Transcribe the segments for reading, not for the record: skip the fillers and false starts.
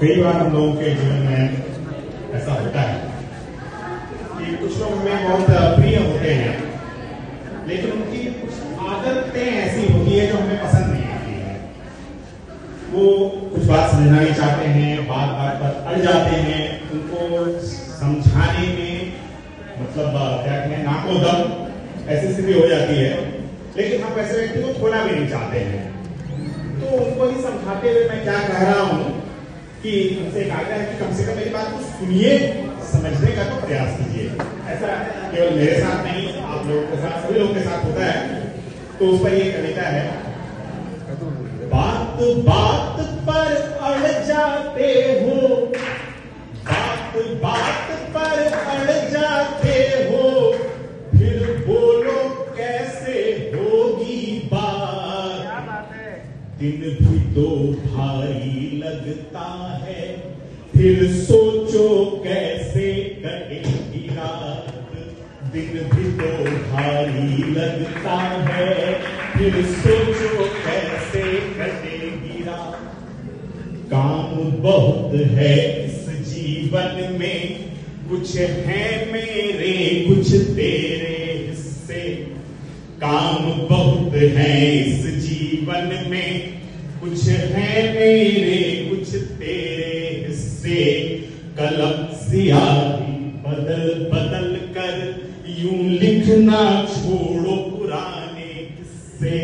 कई बार हम लोगों के जीवन में ऐसा होता है कि कुछ लोग हमें बहुत प्रिय होते हैं, लेकिन उनकी कुछ आदतें ऐसी होती है जो हमें पसंद नहीं आती है। वो कुछ बात समझना नहीं चाहते हैं, बात बात पर अड़ जाते हैं, उनको समझाने में मतलब क्या कहें नाको दम ऐसी स्थिति हो जाती है, लेकिन हम ऐसे व्यक्ति को छोड़ना भी नहीं चाहते हैं। तो उनको ही समझाते हुए मैं क्या कह रहा हूं कि उनसे एक आग्रह है कि कम से कम मेरी बात को सुनिए, समझने का तो प्रयास कीजिए। ऐसा केवल मेरे साथ नहीं, आप लोगों के साथ, सभी लोगों के साथ होता है। तो उस पर ये कविता है, बात बात पर अड़ जाते हो, बात बात पर अड़ जाते हो, फिर बोलो कैसे होगी बात। दिन भी तो भारी लगता है, फिर सोचो कैसे कटेगी रात। दिन भी तो भारी लगता है, फिर सोचो कैसे कटेगी रात। काम बहुत है इस जीवन में, कुछ है मेरे कुछ तेरे हिस्से। काम बहुत है इस जीवन में, कुछ है मेरे कुछ तेरे हिस्से। कलम स्याही बदल बदल कर यूं लिखना छोड़ो पुराने किस्से।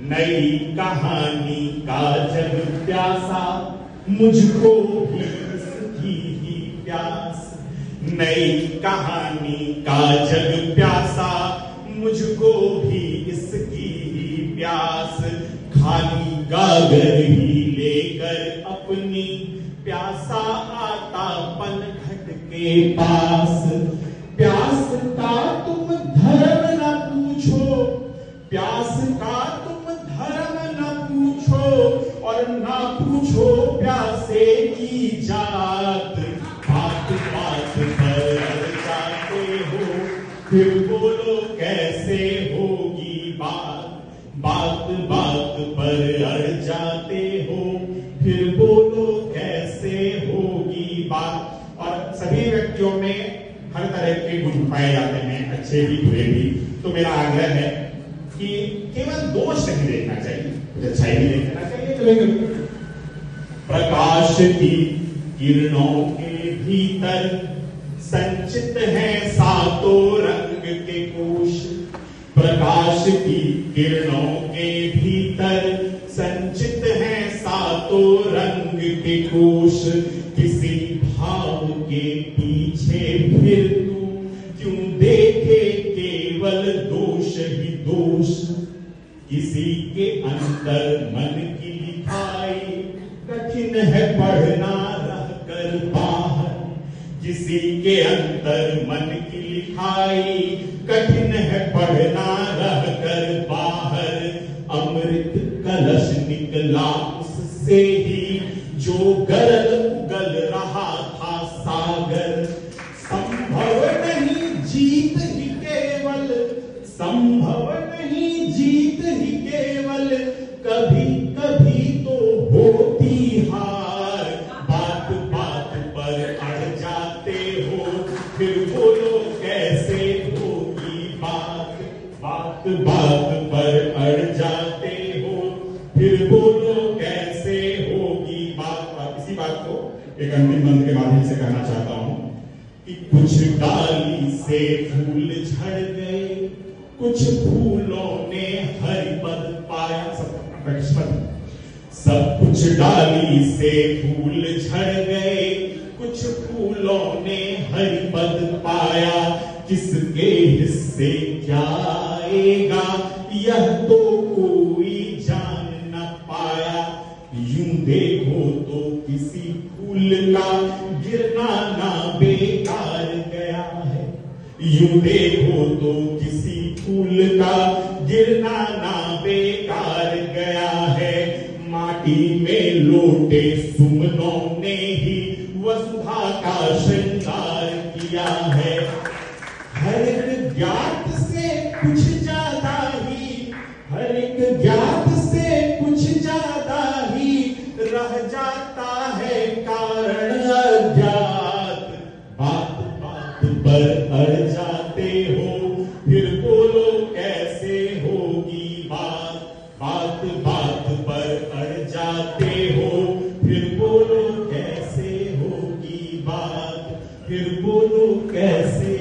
नई कहानी का जग प्यासा, मुझको भी इसकी ही प्यास। नई कहानी का जग प्यासा, मुझको भी इसकी ही प्यास। खाली गागर ही लेकर अपनी प्यासा आता पनघट के पास। प्यास का तुम धर्म न पूछो, प्यास का तुम धर्म न पूछो, और ना पूछो प्यासे की जात। बात बात पर अड़ जाते हो, फिर बोलो कैसे होगी बात। बात बात पर अड़ जाते हो, फिर बोलो कैसे होगी बात। और सभी व्यक्तियों में हर तरह के गुण पाए जाते हैं, अच्छे भी बुरे भी। तो मेरा आग्रह है कि केवल दोष नहीं देखना चाहिए, कुछ अच्छाई भी देखना चाहिए। प्रकाश की किरणों के भीतर संचित है सातों रंग के कोश। प्रकाश की किरणों के भीतर संचित है सातों रंग के कोश। किसी भाव के पीछे फिर तू क्यों देखे केवल दोष ही दोष। किसी के अंतर मन की लिखाई कठिन है पढ़ना रह कर बाहर। किसी के अंतर मन की लिखाई कठिन है पढ़ना रह कर बाहर। अमृत कलश निकला उससे ही जो गरल उगल रहा था सागर। संभव नहीं जीत ही केवल, संभव नहीं जीत ही केवल, कभी कभी तो होती हार। बात बात पर अड़ जाते हो, फिर बोलो कैसे होगी बात। बात बात पर अड़ जाते हो, फिर बोलो कैसे होगी बात। और इसी बात को एक अंतिम मंत्र के माध्यम से कहना चाहता हूं कि कुछ डाली से फूल झड़ गए, कुछ फूलों ने हरि पद पाया। सब कुछ डाली से फूल झड़ गए, कुछ फूलों ने हरि पद पाया। किसके हिस्से क्या आएगा यह तो कोई जान न पाया। यूं देखो तो किसी फूल का गिरना ना बेकार गया है। यूं देखो तो किसी फूल का गिरना ना बेकार गया है। माटी में लोटे सुमनों ने ही वसुधा का श्रृंगार किया है। हर एक ज्ञात से कुछ ज्यादा ही, हर एक ज्ञात से कुछ ज्यादा ही रह जाता है बात बात पर अड़ जाते हो, फिर बोलो कैसे होगी बात, फिर बोलो कैसे